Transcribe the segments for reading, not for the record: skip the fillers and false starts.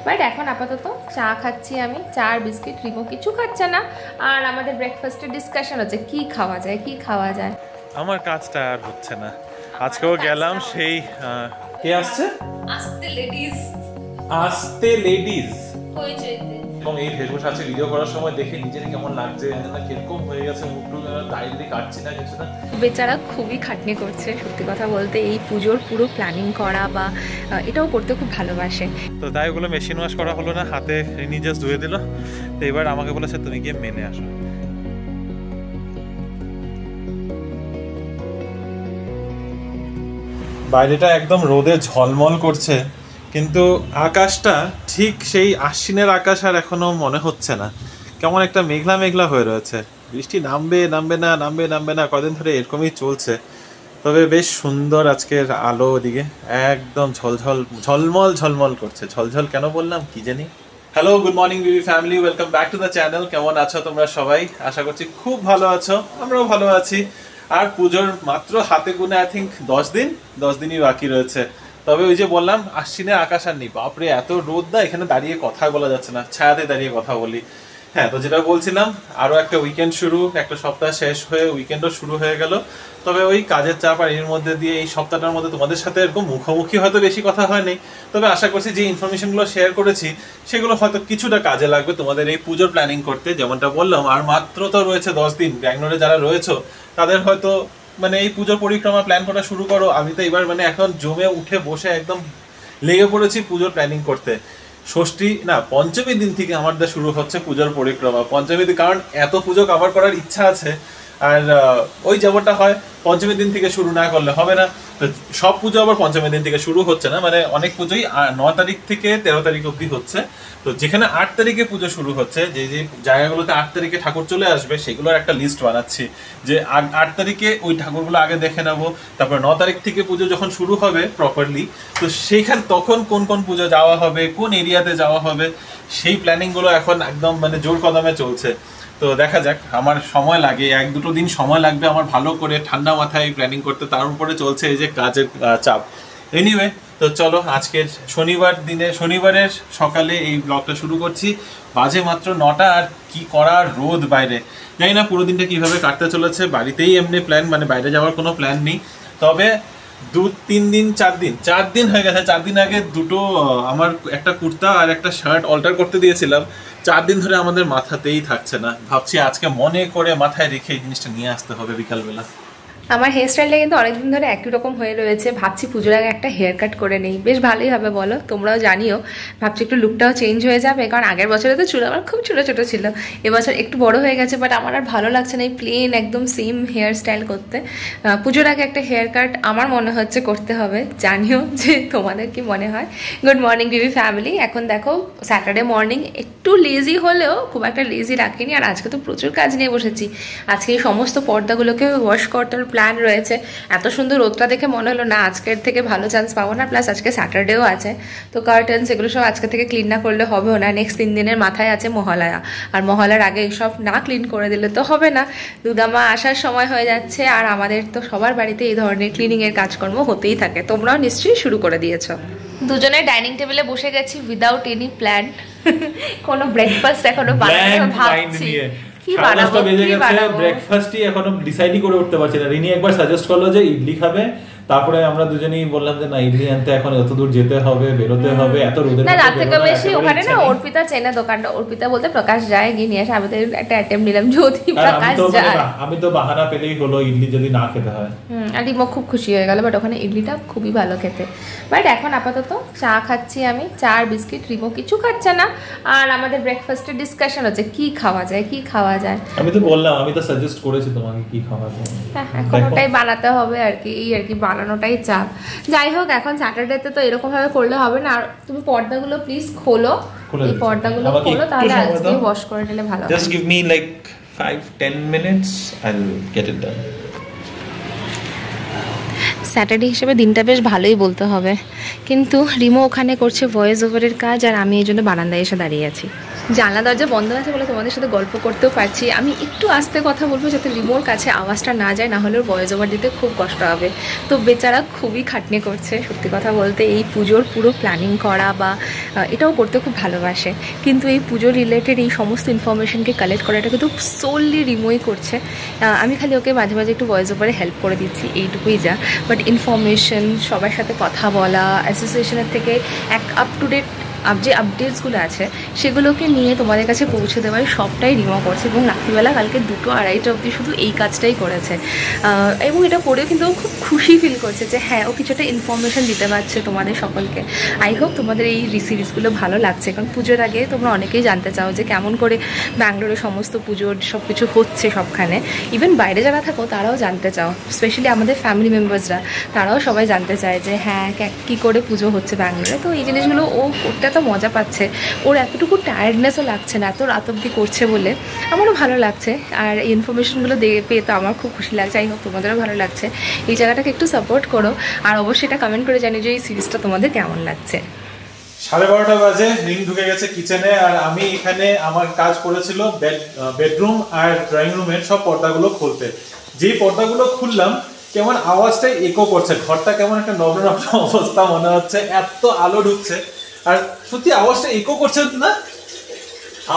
But এখন আপাতত চা খাচ্ছি আমি, চা আর বিস্কিট, রিমো কিছু খাচ্ছে না। আর আমাদের ব্রেকফাস্টের ডিসকাশন হচ্ছে কি খাওয়া যায় কি খাওয়া যায়। আমার কাজটা আর হচ্ছে না, আজকেও গেলাম সেই কে আসছে আস্তে লেডিস, আস্তে লেডিস হয়েছে এবং এই ভেষভূষা আছে ভিডিও করার সময় দেখে নিজেরই কেমন লাগছে, কিরকম হয়ে গেছে মুখটু, দাঁড়িয়ে কাটছি না কিছু না। বেচারা খুবই খাটনি করছে সত্যি কথা বলতে, এই পুজোর পুরো প্ল্যানিং করা বা এটাও করতে খুব ভালোবাসে। তো তাই ওগুলো মেশিন ওয়াশ করা হলো না, হাতে রিনি জাস্ট ধুয়ে দিল। তো এবার আমাকে বলেছে তুমি গিয়ে মেনে আসো। বাইরেটা একদম রোদে ঝলমল করছে, কিন্তু আকাশটা ঠিক সেই আশ্বিনের আকাশ আর এখনো মনে হচ্ছে না, কেমন একটা মেঘলা মেঘলা হয়ে রয়েছে। বৃষ্টি নামবে নামবে না নামবে নামবে না, কদিন ধরে এরকমই চলছে। তবে বেশ সুন্দর আজকের আলো, ওদিকে একদম ঝলঝল ঝলমল ঝলমল করছে। ঝলঝল কেন বললাম কি জানি। Hello, good morning Bibi family, welcome back to the channel. কেমন আছো তোমরা সবাই? আশা করছি খুব ভালো আছো, আমরাও ভালো আছি। আর পুজোর মাত্র হাতে গুনে আই থিঙ্ক 10 দিনই বাকি রয়েছে। তবে ওই যে বললাম আশ্বিনের আকাশ আর নেই, বাপরে এত রোদ না, এখানে দাঁড়িয়ে কথা বলা যাচ্ছে না, ছায়াতে দাঁড়িয়ে কথা বলি। হ্যাঁ, তো যেটা বলছিলাম, আরও একটা উইকেন্ড শুরু, একটা সপ্তাহ শেষ হয়ে উইকেন্ডও শুরু হয়ে গেল। তবে ওই কাজের চাপ আর এর মধ্যে দিয়ে এই সপ্তাহটার মধ্যে তোমাদের সাথে এরকম মুখোমুখি হয়তো বেশি কথা হয়নি, তবে আশা করছি যে ইনফরমেশনগুলো শেয়ার করেছি সেগুলো হয়তো কিছুটা কাজে লাগবে তোমাদের এই পুজোর প্ল্যানিং করতে। যেমনটা বললাম, আর মাত্র তো রয়েছে 10 দিন। ব্যাঙ্গালোরে যারা রয়েছো তাদের হয়তো মানে এই পুজোর পরিক্রমা প্ল্যান করা শুরু করো। আমি তো এবার মানে এখন জমে উঠে বসে একদম লেগে পড়েছি পুজোর প্ল্যানিং করতে। ষষ্ঠী না পঞ্চমী দিন থেকে আমাদের শুরু হচ্ছে পুজোর পরিক্রমা। পঞ্চমী দিন, কারণ এত পুজো কভার করার ইচ্ছা আছে, আর ওই যেমনটা হয় পঞ্চমী দিন থেকে শুরু না করলে হবে না। সব পুজো আবার পঞ্চমী দিন থেকে শুরু হচ্ছে না, মানে অনেক পুজোই 9 তারিখ থেকে 13 তারিখ অবধি হচ্ছে। তো যেখানে 8 তারিখে পুজো শুরু হচ্ছে, যে যে জায়গাগুলোতে 8 তারিখে ঠাকুর চলে আসবে সেগুলোর একটা লিস্ট বানাচ্ছি, যে 8 তারিখে ওই ঠাকুরগুলো আগে দেখে নেবো। তারপর 9 তারিখ থেকে পুজো যখন শুরু হবে প্রপারলি, তো সেইখানে তখন কোন কোন পুজো যাওয়া হবে, কোন এরিয়াতে যাওয়া হবে, সেই প্ল্যানিংগুলো এখন একদম মানে জোর কদমে চলছে। তো দেখা যাক, আমার সময় লাগে, 1-2 দিন সময় লাগবে আমার ভালো করে ঠান্ডা মাথায় প্ল্যানিং করতে। তার উপরে চলছে এই যে কাজের চাপ। এনিওয়ে, তো চলো আজকের শনিবারের সকালে এই ব্লগটা শুরু করছি। বাজে মাত্র 9টা, আর কি করার রোদ বাইরে। জানি না পুরো দিনটা কিভাবে কাটতে চলেছে। বাড়িতেই এমনি প্ল্যান, মানে বাইরে যাওয়ার কোনো প্ল্যান নেই। তবে 2-3 দিন 4 দিন হয়ে গেছে। 4 দিন আগে দুটো আমার একটা কুর্তা আর একটা শার্ট অল্টার করতে দিয়েছিলাম। 4 দিন ধরে আমাদের মাথাতেই থাকছে না। ভাবছি আজকে মনে করে মাথায় রেখে এই জিনিসটা নিয়ে আসতে হবে বিকালবেলা। আমার হেয়ার স্টাইলটা কিন্তু অনেকদিন ধরে একই রকম হয়ে রয়েছে। ভাবছি পুজোর আগে একটা হেয়ার কাট করে নেই, বেশ ভালোই হবে বলো, তোমরাও জানিও। ভাবছি একটু লুকটাও চেঞ্জ হয়ে যাবে, কারণ আগের বছরে তো চুল আমার খুব ছোটো ছোটো ছিল, এবছর একটু বড় হয়ে গেছে। বাট আমার আর ভালো লাগছে না এই প্লেন একদম সেম হেয়ার স্টাইল করতে। পুজোর আগে একটা হেয়ার কাট আমার মনে হচ্ছে করতে হবে, জানিও যে তোমাদের কি মনে হয়। গুড মর্নিং বিবি ফ্যামিলি। এখন দেখো স্যাটারডে মর্নিং, একটু লেজি হলেও খুব একটা লেজি রাখিনি। আর আজকে তো প্রচুর কাজ নিয়ে বসেছি। আজকে এই সমস্ত পর্দাগুলোকে ওয়াশ করতে প্ল্যান রয়েছে। এত সুন্দর রোদটা দেখে মনে হলো না আজকের থেকে ভালো চান্স পাবো না, প্লাস আজকে স্যাটারডেও আছে, তো কার্টেন সেগুলো সব আজকে থেকে ক্লিন না করলে হবেও না। নেক্সট 3 দিনের মাথায় আছে মহালয়া, আর মহালয়ার আগে এইসব না ক্লিন করে দিলে তো হবে না। দুর্গামা আসার সময় হয়ে যাচ্ছে, আর আমাদের তো সবার বাড়িতে এই ধরনের ক্লিনিংয়ের কাজকর্ম হতেই থাকে। তোমরাও নিশ্চয়ই শুরু করে দিয়েছো। দুজনে ডাইনিং টেবিলে বসে গেছি উইদাউট এনি প্ল্যান। কোনো ব্রেকফাস্ট এখনো বানানো ভাবছি কি বানাবো, ব্রেকফাস্টই এখনো ডিসাইডই করে উঠতে পারছি না। রিনি একবার সাজেস্ট করলো যে ইডলি খাবে, তারপরে আমরা দুজনেই বললাম যে না, ইডলি আনতে এখন এত দূর যেতে হবে, বেরোতে হবে, এত রোদের না তার থেকে বেশি ওখানে না অর্পিতা চেনা দোকানটা, অর্পিতা বলতে প্রকাশ যায়, গিয়ে নিয়ে আসে। আমি তো একটা অ্যাটেম্প নিলাম যদি প্রকাশ যায়। আমি তো বাহানা পেলেই হলো ইডলি যদি না খেতে হয়। আর রিমো খুব খুশি হয়ে গেল, বাট ওখানে ইডলিটা খুবই ভালো খেতে। বাট এখন আপাতত চা খাচ্ছি আমি, চা আর বিস্কিট, রিমো কিছু খাচ্ছে না। আর আমাদের ব্রেকফাস্টের ডিসকাশন হচ্ছে কি খাওয়া যায় কি খাওয়া যায়। আমি তো বললাম, আমি তো সাজেস্ট করেছি তোমাকে কি খাওয়া যায়। হ্যাঁ, এখন ওটাই বানাতে হবে আর কি, এই আর কি বানানোটাই চাপ। যাই হোক, এখন স্যাটারডেতে তো এরকম ভাবে করলে হবে না। আর তুমি পর্দাগুলো প্লিজ খোলো, এই পর্দাগুলো খোলো, তাহলে আজকে ওয়াশ করে নিলে ভালো হবে। Just give me like 5-10 minutes, I'll get it done. Saturday হিসেবে দিনটা বেশ ভালোই বলতে হবে, কিন্তু রিমো ওখানে করছে ভয়েস ওভারের কাজ আর আমি এই জন্য বারান্দায় এসে দাঁড়িয়ে আছি। জানলা দরজা বন্ধ আছে বলে তোমাদের সাথে গল্প করতেও পারছি। আমি একটু আস্তে কথা বলবো যাতে রিমোর কাছে আওয়াজটা না যায়, না হলে ওর ভয়েস ওভার দিতে খুব কষ্ট হবে। তো বেচারা খুবই খাটনি করছে সত্যি কথা বলতে। এই পুজোর পুরো প্ল্যানিং করা বা এটাও করতে খুব ভালোবাসে, কিন্তু এই পুজোর রিলেটেড এই সমস্ত ইনফরমেশনকে কালেক্ট করাটা কিন্তু সোললি রিমোই করছে। আমি খালি ওকে মাঝে মাঝে একটু ভয়েস ওভারে হেল্প করে দিচ্ছি, এইটুকুই যা। বাট ইনফরমেশন, সবার সাথে কথা বলা, অ্যাসোসিয়েশনের থেকে আপ টু ডেট যে আপডেটসগুলো আছে সেগুলোকে নিয়ে তোমাদের কাছে পৌঁছে দেওয়ার সবটাই রিমো করছে। এবং রাত্রিবেলা কালকে 2-2:30 অবধি শুধু এই কাজটাই করেছে, এবং এটা করেও কিন্তু ও খুব খুশি ফিল করছে যে হ্যাঁ ও কিছুটা ইনফরমেশন দিতে পারছে তোমাদের সকলকে। আই হোপ তোমাদের এই সিরিজগুলো ভালো লাগছে, কারণ পুজোর আগে তোমরা অনেকেই জানতে চাও যে কেমন করে ব্যাঙ্গালোরে সমস্ত পুজোর সব কিছু হচ্ছে সবখানে। ইভেন বাইরে যারা থাকো তারাও জানতে চাও, স্পেশালি আমাদের ফ্যামিলি মেম্বার্সরা, তারাও সবাই জানতে চায় যে হ্যাঁ কী করে পুজো হচ্ছে ব্যাঙ্গালোরে। তো এই জিনিসগুলো ও করতে এত মজা পাচ্ছে, ওর এতটুকু টায়ার্ডনেসও লাগছে না এত রাত অবধি করছে বলে। আমারও ভালো লাগছে, আর এই ইনফরমেশনগুলো পেয়ে তো আমার খুব খুশি লাগছে। আই হোপ তোমাদেরও ভালো লাগছে। এই জায়গাটাকে একটু সাপোর্ট করো, আর অবশ্যই এটা কমেন্ট করে জানিয়ে যে এই সিরিজটা তোমাদের কেমন লাগছে। 12:30 বাজে, রিং ঢুকে গেছে কিচেনে, আর আমি এখানে আমার কাজ করেছিল বেডরুম আর ড্রয়িং রুমের সব পর্দাগুলো খুলতে। যেই পর্দাগুলো খুললাম কেমন আওয়াজটাই ইকো করছে, ঘরটা কেমন একটা নগ্ন অবস্থা মনে হচ্ছে, এত আলো ঢুকছে। আর সত্যি আওয়াজটা ইকো করছে না,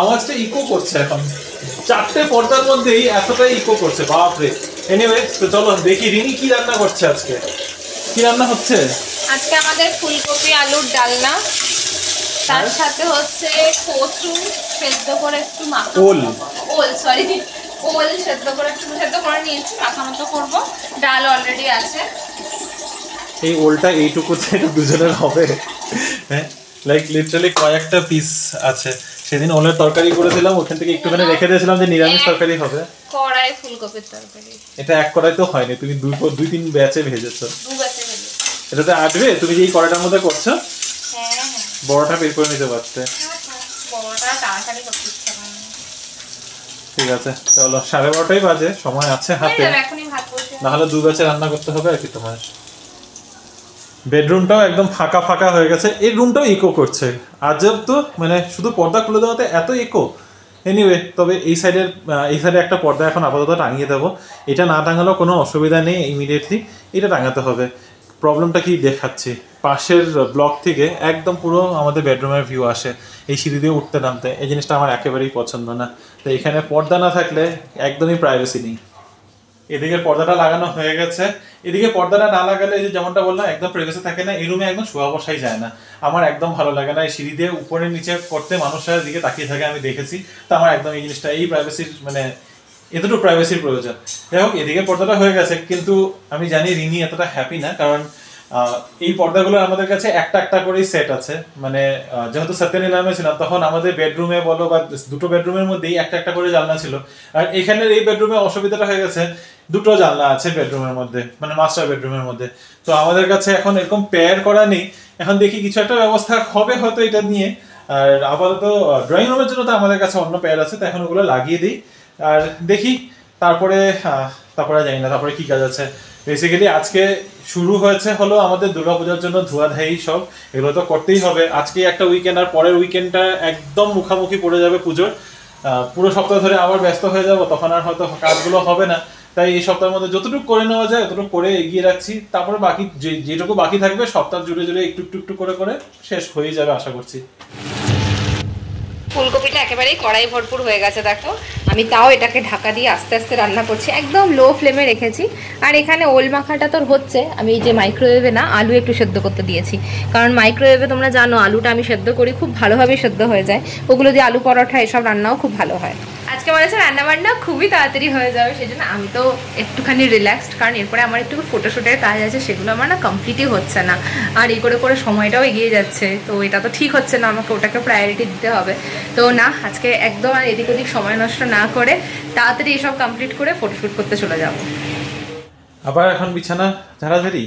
আওয়াজটা ইকো করছে এখন 4টে পর্দার মধ্যেই এতটাই ইকো করছে, বাপরে। এনিওয়ে, তো চলো দেখি রিনি কি রান্না করছে আজকে। কি রান্না হচ্ছে আজকে? আমাদের ফুলকপি আলুর ডালনা, তার সাথে হচ্ছে কচু সেদ্ধ করে একটু ওল সেদ্ধ করে একটু সেদ্ধ করে নিয়েছি, মাখানো তো করবো। ডাল অলরেডি আছে। এই ওলটা এইটুকু থেকে দুজনের হবে? হ্যাঁ, লাইক লিটারালি কয়েকটা পিস আছে। সেদিন ওলের তরকারি করেছিলাম, ওখান থেকে একটুখানি রেখে দিয়েছিলাম যে নিরামিষ তরকারি হবে। কড়াই ফুলকপির তরকারি, এটা এক কড়াই তো হয়নি, তুমি 2-3 ব্যাচে ভেজেছো। 2 ব্যাচে ভেজেছি। এটাতে আটবে? তুমি যে এই কড়াইটার মধ্যে করছো, হ্যাঁ বড়টা বের করে নিতে পারতে। বড়টা তাড়াতাড়ি করতে ইচ্ছা করে না। ঠিক আছে, চলো 12:30 বাজে, সময় আছে হাতে, নাহলে 2 ব্যাচে রান্না করতে হবে আর কি তোমার। বেডরুমটাও একদম ফাঁকা ফাঁকা হয়ে গেছে, এই রুমটাও ইকো করছে আজব তো, মানে শুধু পর্দা খুলে দেওয়াতে এত ইকো। এনিওয়ে, তবে এই সাইডে একটা পর্দা এখন আপাতত টাঙিয়ে দেবো। এটা না টাঙালেও কোনো অসুবিধা নেই, ইমিডিয়েটলি এটা টাঙাতে হবে। প্রবলেমটা কি দেখাচ্ছি, পাশের ব্লক থেকে একদম পুরো আমাদের বেডরুমের ভিউ আসে, এই সিঁড়ি দিয়ে উঠতে নামতে। এই জিনিসটা আমার একেবারেই পছন্দ না। তো এখানে পর্দা না থাকলে একদমই প্রাইভেসি নেই। এদিকে পর্দাটা লাগানো হয়ে গেছে। এদিকে পর্দাটা না লাগালে এই যে যেমনটা বললাম একদম প্রাইভেসি থাকে না, এই রুমে একদম শোয়া বসাই যায় না। আমার একদম ভালো লাগে না এই সিঁড়ি দিয়ে উপরে নিচে করতে, মানুষরা দিকে তাকিয়ে থাকে আমি দেখেছি। তো আমার একদম এই জিনিসটা, এই প্রাইভেসির মানে এতটুকু প্রাইভেসির প্রয়োজন। যাই হোক, এদিকে পর্দাটা হয়ে গেছে, কিন্তু আমি জানি রিনি এতটা হ্যাপি না, কারণ এই পর্দাগুলো আমাদের কাছে একটা একটা করেই সেট আছে। মানে যেহেতু সত্যনিলামে ছিলাম তখন আমাদের বেডরুমে বলো বা 2টো বেডরুমের মধ্যেই একটা একটা করে জানলা ছিল। আর এখানের এই বেডরুমে অসুবিধাটা হয়ে গেছে, 2টো জানলা আছে বেডরুমের মধ্যে, মানে মাস্টার বেডরুমের মধ্যে। তো আমাদের কাছে এখন এরকম পেয়ার করা নেই। এখন দেখি কিছু একটা ব্যবস্থা হবে হয়তো এটা নিয়ে। আর আপাতত ড্রয়িং রুমের জন্য তো আমাদের কাছে অন্য পেয়ার আছে, তো এখন ওগুলো লাগিয়ে দিই আর দেখি। তারপরে জানি না তারপরে কি কাজ আছে। বেসিক্যালি আজকে শুরু হলো আমাদের দুর্গাপূজার জন্য ধোয়াধাই সব, এগুলো তো করতেই হবে। আজকে একটা উইকেন্ড, আর পরের উইকেন্ডটা একদম মুখামুখি পড়ে যাবে পুজোর। পুরো সপ্তাহ ধরে আবার ব্যস্ত হয়ে যাব, তখন আর হয়তো কাজগুলো হবে না। তাই এই সপ্তাহের মধ্যে যতটুকু করে নেওয়া যায় ততটুকু করে এগিয়ে রাখছি। তারপরে বাকি যেটুকু বাকি থাকবে সপ্তাহ জুড়ে একটু একটু করে শেষ হয়ে যাবে আশা করছি। ফুলকপিটা একেবারেই কড়াই ভরপুর হয়ে গেছে দেখো। আমি তাও এটাকে ঢাকা দিয়ে আস্তে আস্তে রান্না করছি, একদম লো ফ্লেমে রেখেছি। আর এখানে ওল মাখাটা তোর হচ্ছে, আমি এই যে মাইক্রোওয়েভে না আলু একটু সেদ্ধ করতে দিয়েছি, কারণ মাইক্রোওয়েভে তোমরা জানো আলুটা আমি সেদ্ধ করি, খুব ভালোভাবে সেদ্ধ হয়ে যায়। ওগুলো দিয়ে আলু পরোটা এসব রান্নাও খুব ভালো হয়। আজকে মনে হচ্ছে রান্নাবান্না খুবই তাড়াতাড়ি হয়ে যাবে, সেই জন্য আমি তো একটুখানি রিল্যাক্সড, কারণ এরপরে আমার একটু ফটোশ্যুটের কাজ আছে, সেগুলো আমার না কমপ্লিটই হচ্ছে না। আর এই করে সময়টাও এগিয়ে যাচ্ছে, তো এটা তো ঠিক হচ্ছে না, আমাকে ওটাকে প্রায়োরিটি দিতে হবে। তো না, আজকে একদম আর এদিক ওদিক সময় নষ্ট না করে তাড়াতাড়ি এসব কমপ্লিট করে ফটোশ্যুট করতে চলে যাব। আবার এখন বিছানা ঝাড়াঝাড়ি,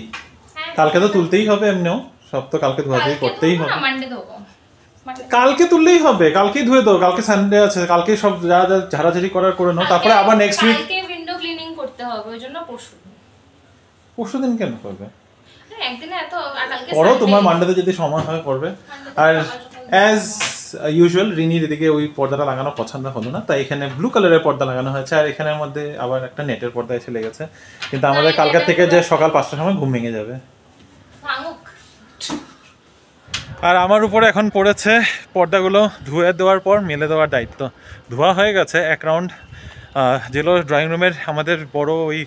কালকে তো তুলতেই হবে, এমনিও সব তো কালকে ধোয়াধুয়ি করতেই হবে। কালকে তুললেই হবে, কালকেই ধুয়ে দাও, কালকে সানডে আছে, কালকে সব যা যা ঝাড়াঝাড়ি করার করে নাও, তারপরে আবার নেক্সট উইক কালকে উইন্ডো ক্লিনিং করতে হবে, ওই জন্য পরশু। পরশুদিন কেন করবে? একদিনে এত, আর কালকে পরও Sunday। তোমার মানডেতে যদি সময় হয় করবে। আর অ্যাজ ইউজুয়াল রিনির এদিকে ওই পর্দাটা লাগানো পছন্দ হলো না, তাই এখানে ব্লু কালারের পর্দা লাগানো হয়েছে, আর এখানের মধ্যে আবার একটা নেটের পর্দা এসে লেগেছে। কিন্তু আমাদের কালকের থেকে যে সকাল 5টার সময় ঘুম ভেঙে যাবে। আর আমার উপরে এখন পড়েছে পর্দাগুলো ধুয়ে দেওয়ার পর মেলে দেওয়ার দায়িত্ব। ধোয়া হয়ে গেছে এক রাউন্ড, যেগুলো ড্রয়িং রুমের আমাদের বড় ওই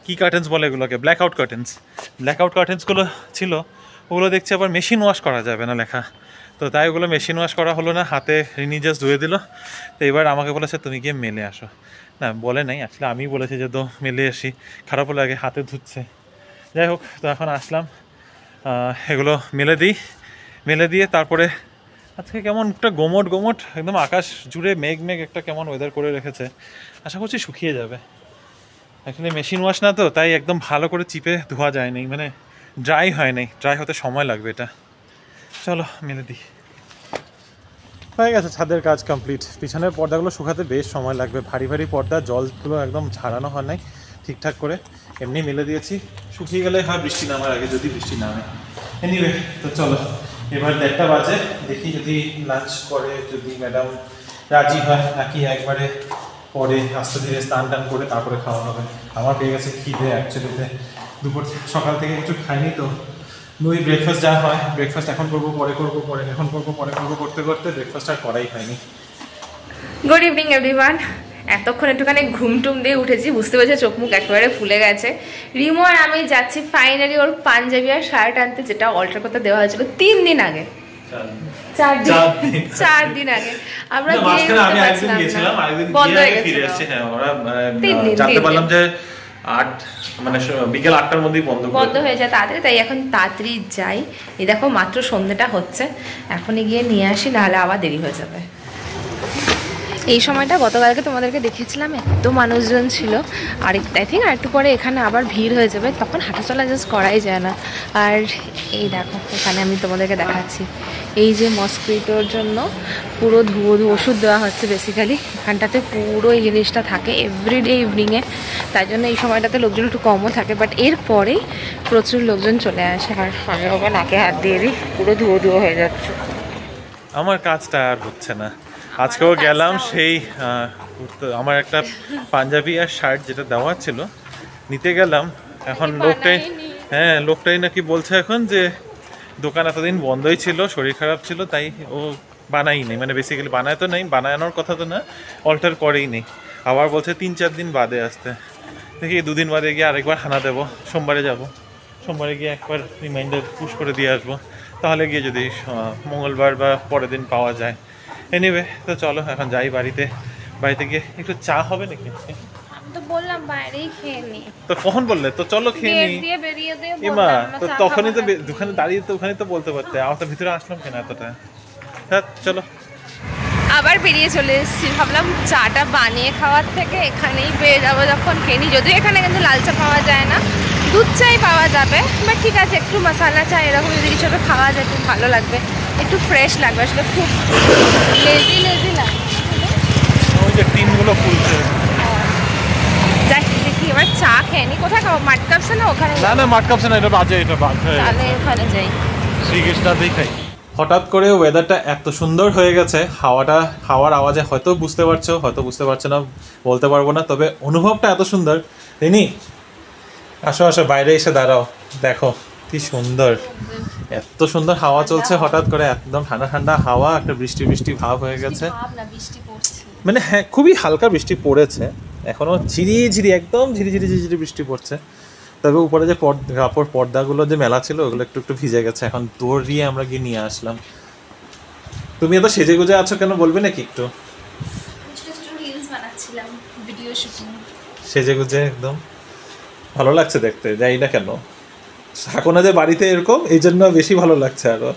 কী কার্টেন্স বলে এগুলোকে, ব্ল্যাকআউট কার্টেন্সগুলো ছিল, ওগুলো দেখছি আবার মেশিন ওয়াশ করা যাবে না লেখা, তো তাই ওগুলো মেশিন ওয়াশ করা হলো না, হাতে রিনি জাস্ট ধুয়ে দিল। তো এবার আমাকে বলেছে তুমি গিয়ে মেলে আসো। না বলে নাই, আসলে আমি বলেছি যে তো মেলে আসি, খারাপও লাগে হাতে ধুচ্ছে। যাই হোক, তো এখন আসলাম এগুলো মেলে দিয়ে তারপরে আজকে কেমন একটা গোমট একদম আকাশ জুড়ে মেঘ একটা কেমন ওয়েদার করে রেখেছে, আশা করছি শুকিয়ে যাবে। অ্যাকচুয়ালি মেশিন ওয়াশ না তো, তাই একদম ভালো করে চিপে ধোয়া যায়নি, মানে ড্রাই হয়নি, ড্রাই হতে সময় লাগবে এটা। চলো মেলে দিই। হয়ে গেছে ছাদের কাজ কমপ্লিট। পিছনের পর্দাগুলো শুকাতে বেশ সময় লাগবে, ভারী পর্দা, জলগুলো একদম ঝাড়ানো হয় নাই ঠিকঠাক করে, এমনি মেলে দিয়েছি। শুকিয়ে গেলে হয় বৃষ্টি নামার আগে, যদি বৃষ্টি নামে। এনিওয়ে, তো চলো এবার 1:30 বাজে, দেখি যদি লাঞ্চ করে, যদি ম্যাডাম রাজি হয় নাকি একবারে পরে আস্তে ধীরে স্নান টান করে তারপরে খাওয়া হবে। আমার পেয়ে গেছে খিদে অ্যাকচুয়ালিতে, সকাল থেকে কিছু খাইনি তো। ওই ব্রেকফাস্ট যা হয়, ব্রেকফাস্ট এখন করবো পরে করতে ব্রেকফাস্ট আর করাই হয়নি। Good evening everyone. এতক্ষণ একটুখানি ঘুমটুম দিয়ে উঠেছি, বুঝতে পেরেছি চোখ মুখ একেবারে ফুলে গেছে। রিমো আর আমি যাচ্ছি ফাইনালি ওর পাঞ্জাবি আর শার্ট আনতে, যেটা অল্টার করতে দেওয়া হয়েছিল 3 দিন আগে, 4 দিন আগে। আমরা বন্ধ হয়ে গেছে, মানে বিকেল 8টার মধ্যেই বন্ধ হয়ে যায় তাড়াতাড়ি, তাই এখন তাড়াতাড়ি যাই। এই দেখো মাত্র সন্ধ্যেটা হচ্ছে, এখনই গিয়ে নিয়ে আসি, নাহলে আবার দেরি হয়ে যাবে। এই সময়টা গতকালকে তোমাদেরকে দেখিয়েছিলাম, এত মানুষজন ছিল, আর আই থিঙ্ক আর একটু পরে এখানে আবার ভিড় হয়ে যাবে, তখন হাঁটাচলা জাস্ট করাই যায় না। আর এই দেখো এখানে আমি তোমাদেরকে দেখাচ্ছি, এই যে মসকিটোর জন্য পুরো ধুয়ো ওষুধ দেওয়া হচ্ছে বেসিক্যালি, এখানটাতে পুরো এই জিনিসটা থাকে এভরিডে ইভিনিংয়ে, তাই জন্য এই সময়টাতে লোকজন একটু কমও থাকে, বাট এরপরেই প্রচুর লোকজন চলে আসে। আর আমি ওকে নাকে হাত দিয়ে দিই, পুরো ধুয়ো হয়ে যাচ্ছে। আমার কাজটা আর হচ্ছে না। আজকেও গেলাম সেই আমার একটা পাঞ্জাবি আর শার্ট যেটা দেওয়া ছিল নিতে গেলাম, এখন লোকটাই নাকি বলছে এখন যে দোকান এতদিন বন্ধই ছিল, শরীর খারাপ ছিল, তাই ও বানাই নেই, মানে বেসিক্যালি বানায় তো নেই, বানানোর কথা তো না, অল্টার করেই নেই। আবার বলছে 3-4 দিন বাদে আসতে, দেখি 2 দিন বাদে গিয়ে আরেকবার হানা দেবো, সোমবারে যাব, সোমবারে গিয়ে একবার রিমাইন্ডার পুশ করে দিয়ে আসবো, তাহলে গিয়ে যদি মঙ্গলবার বা পরের দিন পাওয়া যায়। এনিওয়ে, তো চলো এখন যাই বাড়িতে গিয়ে একটু চা হবে নাকি? আমি তো বললাম বাইরেই খেয়ে নি, তো কখন বললে তো চলো খেয়ে নি, এমা তো তখনই তো দোকানে দাঁড়িয়ে তো ওখানে তো বলতে পারতে, আমার তো ভিতরে আসলাম কেন এতটা। হ্যাঁ চলো, আবার বেরিয়ে চলে এসেছি, ভাবলাম চাটা বানিয়ে খাওয়ার থেকে এখানেই পেয়ে যাবো যখন খেয়ে নি, যদিও এখানে কিন্তু লাল চা পাওয়া যায় না, দুধ চাই পাওয়া যাবে, বাট ঠিক আছে একটু মশালা চা এরকম যদি কিছু একটা খাওয়া যায় খুব ভালো লাগবে, একটু ফ্রেশ লাগবে, আসলে খুব লেজি লাগবে। ওই যে টিনগুলো ফুলছে, যাই দেখি এবার চা খেয়ে নি। কোথায় খাবো, মাঠ কাপসে না ওখানে? না মাঠ কাপসে না, এটা বাজে, তাহলে ওখানে যাই, শ্রীকৃষ্ণাতেই খাই। হঠাৎ করে ওয়েদারটা এত সুন্দর হয়ে গেছে, হাওয়ার আওয়াজে হয়তো বুঝতে পারছো না বলতে পারবো না, তবে অনুভবটা এত সুন্দর। রিনি আসো বাইরে এসে দাঁড়াও, দেখো কি সুন্দর, এত সুন্দর হাওয়া চলছে হঠাৎ করে, একদম ঠান্ডা হাওয়া, একটা বৃষ্টি ভাব হয়ে গেছে, মানে হ্যাঁ খুবই হালকা বৃষ্টি পড়েছে, এখনো একদম ঝিরি বৃষ্টি পড়ছে, তবে উপরে যে পর্দাগুলো যে মেলা ছিল ওগুলো একটু ভিজে গেছে, এখন দৌড়িয়ে আমরা গিয়ে নিয়ে আসলাম। তুমি এত সেজে গুজে আছো কেন বলবে নাকি একটু? সেজে গুজে একদম ভালো লাগছে দেখতে, যাই না কেন থাকো না যে বাড়িতে এরকম, এই জন্য বেশি ভালো লাগছে, আরো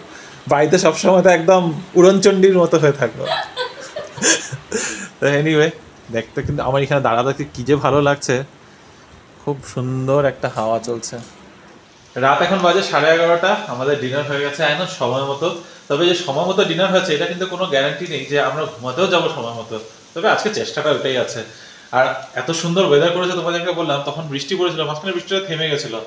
বাড়িতে সবসময় তো একদম উড়নচণ্ডীর মতো হয়ে থাকো। তো এনিওয়ে, দেখতে কিন্তু আমার এখানে দাঁড়াতে কি যে ভালো লাগছে, খুব সুন্দর একটা হাওয়া চলছে। রাত এখন বাজে 11:30, আমাদের ডিনার হয়ে গেছে এখন সময় মতো, তবে যে সময় মতো ডিনার হয়েছে এটা কিন্তু কোনো গ্যারান্টি নেই যে আমরা ঘুমাতেও যাবো সময় মতো, তবে আজকে চেষ্টাটা ওটাই আছে। আর এত সুন্দর ওয়েদার করেছে, তোমাদেরকে বললাম তখন বৃষ্টি পড়েছিল, মাঝখানে বৃষ্টিটা থেমে গেছিলো,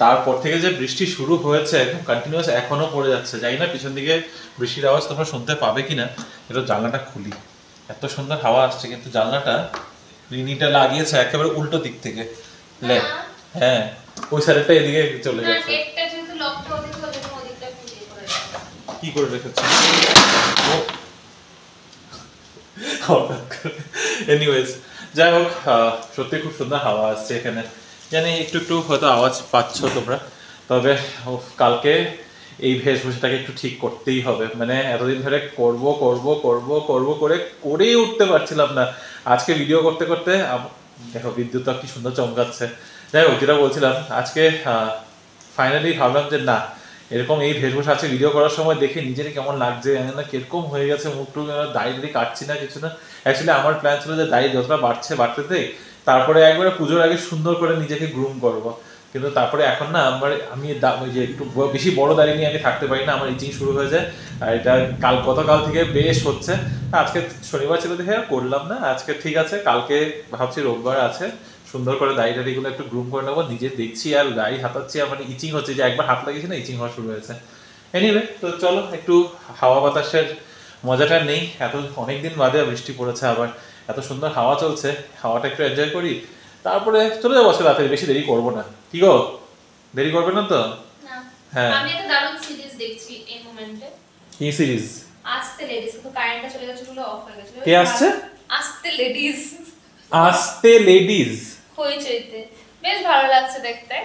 তারপর থেকে যে বৃষ্টি শুরু হয়েছে একদম কন্টিনিউয়াস এখনো পড়ে যাচ্ছে, জানি না পিছন দিকে বৃষ্টির আওয়াজ তোমরা শুনতে পাবে কিনা। এটা জানলাটা খুলি, এত সুন্দর হাওয়া আসছে, কিন্তু জানলাটা রিনিটা লাগিয়েছে একেবারে উল্টো দিক থেকে। লে হ্যাঁ, ওই সাইডটা এদিকে চলে যাচ্ছে। কি করে রেখেছে? এনিওয়েজ, যাই হোক, সত্যি খুব সুন্দর হাওয়া আসছে এখানে। জানি একটু একটু হয়তো আওয়াজ পাচ্ছ তোমরা, তবে কালকে এই বেশভূষাটাকে একটু ঠিক করতেই হবে। মানে এতদিন ধরে করব করব করব করব করেই উঠতে পারছিলাম না। আজকে ভিডিও করতে করতে দেখো বিদ্যুৎ কি সুন্দর চমকাচ্ছে। যাই হোক, যেটা বলছিলাম, আজকে ফাইনালি ভাবলাম যে না, এরকম এই বেশভূষা আছে ভিডিও করার সময় দেখে নিজেরই কেমন লাগছে, না কিরকম হয়ে গেছে মুখটুক, দাড়ি কাটছি না কিছু না। অ্যাকচুয়ালি আমার প্ল্যান ছিল যে দাড়ি যতটা বাড়তে তারপরে একবারে পুজোর আগে সুন্দর করে নিজেকে গ্রুম করবো। কিন্তু তারপরে এখন না আমি ওই যে একটু বেশি বড় দাড়ি নিয়ে আমি থাকতে পারি না, আমার ইচিং শুরু হয়ে যায়। আর এটা গতকাল থেকে বেশ হচ্ছে। আজকে শনিবার ছিল দেখে করলাম না, আজকে ঠিক আছে, কালকে ভাবছি রোববার আছে, সুন্দর করে দাড়ি টাড়িগুলো একটু গ্রুম করে নেবো। নিজে দেখছি আর দাড়ি হাতাচ্ছি, আর মানে ইচিং হচ্ছে, যে একবার হাত লাগিয়েছি না ইচিং হওয়া শুরু হয়েছে। এনিওয়ে, তো চলো একটু হাওয়া বাতাসের মজাটা নেই। অনেকদিন বাদে বৃষ্টি পড়েছে, আবার এত সুন্দর হাওয়া চলছে, হাওয়াটা একটু এনজয় করি, তারপরে চলে যাবো আজকে রাতে। বেশি দেরি করবো না, কি গো? দেরি করবে না তো? হ্যাঁ, আমি একটা দারুণ সিরিজ দেখছি এই মোমেন্টে। কি সিরিজ? আস্তে লেডিস। তো কারেন্টটা চলে গেছে, পুরো অফ হয়ে গেছে। কে আসছে? আস্তে লেডিস। আস্তে লেডিস হইচইতে বেশ ভালো লাগছে দেখতে।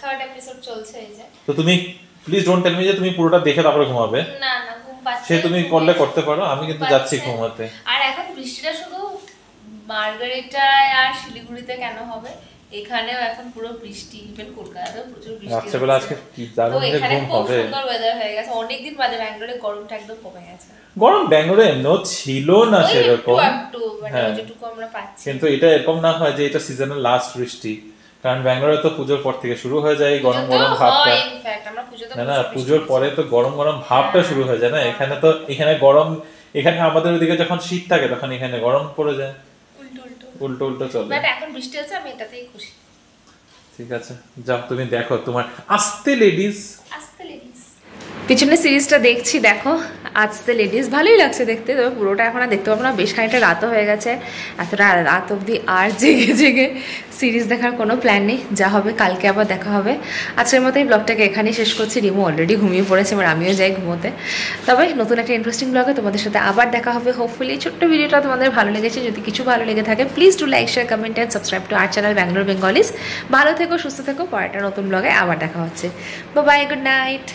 থার্ড এপিসোড চলছে এই যে। তো তুমি প্লিজ ডোন্ট টেল মি যে তুমি পুরোটা দেখে তারপরে ঘুমাবে। না না, ঘুম পাচ্ছে। সে তুমি করতে পারো, আমি কিন্তু যাচ্ছি ঘুমাতে। আর এখন বৃষ্টিটা শুধু মার্গারিটায় আর শিলিগুড়িতে কেন হবে, এখানেও এখন পুরো বৃষ্টি। ইভেন কলকাতাতেও প্রচুর বৃষ্টি। রাত্রেবেলা আজকে কি দারুণ যে ঘুম হবে। সুন্দর ওয়েদার হয়ে গেছে, অনেকদিন বাদে ব্যাঙ্গালোরে গরমটা একদম কমে গেছে। গরম ব্যাঙ্গালোরে এমনিও ছিল না সেরকম, একটু মানে যেটুকু আমরা পাচ্ছি। কিন্তু এটা এরকম না হয় যে এটা সিজনের লাস্ট বৃষ্টি, কারণ ব্যাঙ্গালোরে তো পুজোর পর থেকে শুরু হয়ে যায় গরম গরম ভাবটা। না, পুজোর পরে তো গরম গরম ভাবটা শুরু হয়ে যায় না। এখানে গরম, এখানে আমাদের ওদিকে যখন শীত থাকে তখন এখানে গরম পড়ে যায়, উল্টো উল্টো চলে। বাট এখন বৃষ্টি হচ্ছে, আমি এটাতেই খুশি। ঠিক আছে, যাও তুমি দেখো তোমার আস্তে লেডিস। পিছনে সিরিজটা দেখছি, দেখো আস্তে লেডিস। ভালোই লাগছে দেখতে, তবে পুরোটা এখন আর দেখতে পাবো না, বেশ খানিকটা রাতও হয়ে গেছে। এতটা রাত অবধি আর জেগে সিরিজ দেখার কোনো প্ল্যান নেই। যা হবে কালকে আবার দেখা হবে। আজকের মতো এই ব্লগটাকে এখানেই শেষ করছি। রিমো অলরেডি ঘুমিয়ে পড়েছে, এবার আমিও যাই ঘুমোতে। তবে নতুন একটা ইন্টারেস্টিং ব্লগে তোমাদের সাথে আবার দেখা হবে হোপফুলি। ছোট্ট ভিডিওটা তোমাদের ভালো লেগেছে, যদি কিছু ভালো লেগে থাকে please do like, share, comment and subscribe to our channel Bangalore Bengalis. ভালো থেকো, সুস্থ থেকো, পরেরটা নতুন ব্লগে আবার দেখা হচ্ছে। Bye, good night.